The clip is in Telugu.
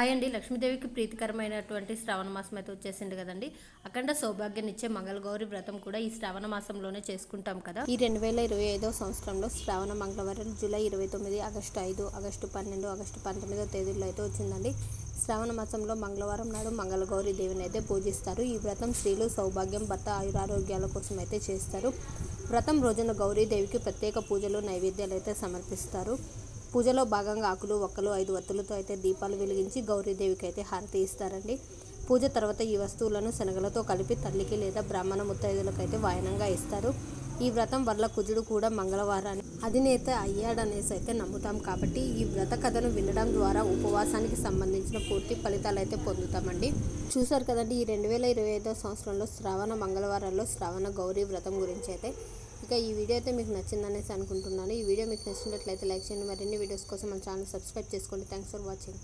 హాయ్ అండి. లక్ష్మీదేవికి ప్రీతికరమైనటువంటి శ్రావణ మాసం అయితే వచ్చేసింది కదండి. అఖండ సౌభాగ్యాన్నిచ్చే మంగళగౌరి వ్రతం కూడా ఈ శ్రావణ మాసంలోనే చేసుకుంటాం కదా. ఈ 2025 సంవత్సరంలో శ్రావణ మంగళవారం జూలై 29, ఆగస్టు 5, ఆగస్టు 12, ఆగస్టు 19 తేదీల్లో అయితే వచ్చిందండి. శ్రావణ మాసంలో మంగళవారం నాడు మంగళగౌరి దేవిని అయితే పూజిస్తారు. ఈ వ్రతం స్త్రీలు సౌభాగ్యం, భర్త ఆయురారోగ్యాల కోసం అయితే చేస్తారు. వ్రతం రోజున గౌరీదేవికి ప్రత్యేక పూజలు, నైవేద్యాలు అయితే సమర్పిస్తారు. పూజలో భాగంగా ఆకులు, ఒక్కలు, 5 వత్తులతో అయితే దీపాలు వెలిగించి గౌరీదేవికి అయితే హారతి ఇస్తారండి. పూజ తర్వాత ఈ వస్తువులను శనగలతో కలిపి తల్లికి లేదా బ్రాహ్మణ ముత్తైదులకు అయితే వాయనంగా ఇస్తారు. ఈ వ్రతం వల్ల కుజుడు కూడా మంగళవారాన్ని అధినేత అయ్యాడనేసి అయితే నమ్ముతాం. కాబట్టి ఈ వ్రత కథను వినడం ద్వారా ఉపవాసానికి సంబంధించిన పూర్తి ఫలితాలు అయితే పొందుతామండి. చూసారు కదండి, ఈ 2025 సంవత్సరంలో శ్రావణ మంగళవారాల్లో శ్రావణ గౌరీ వ్రతం గురించి అయితే. ఇక ఈ వీడియో అయితే మీకు నచ్చిందనేసి అనుకుంటున్నాను. ఈ వీడియో మీకు నచ్చినట్లయితే లైక్ చేయండి. మరిన్ని వీడియోస్ కోసం మన ఛానల్ సబ్స్క్రైబ్ చేసుకోండి. Thanks for watching.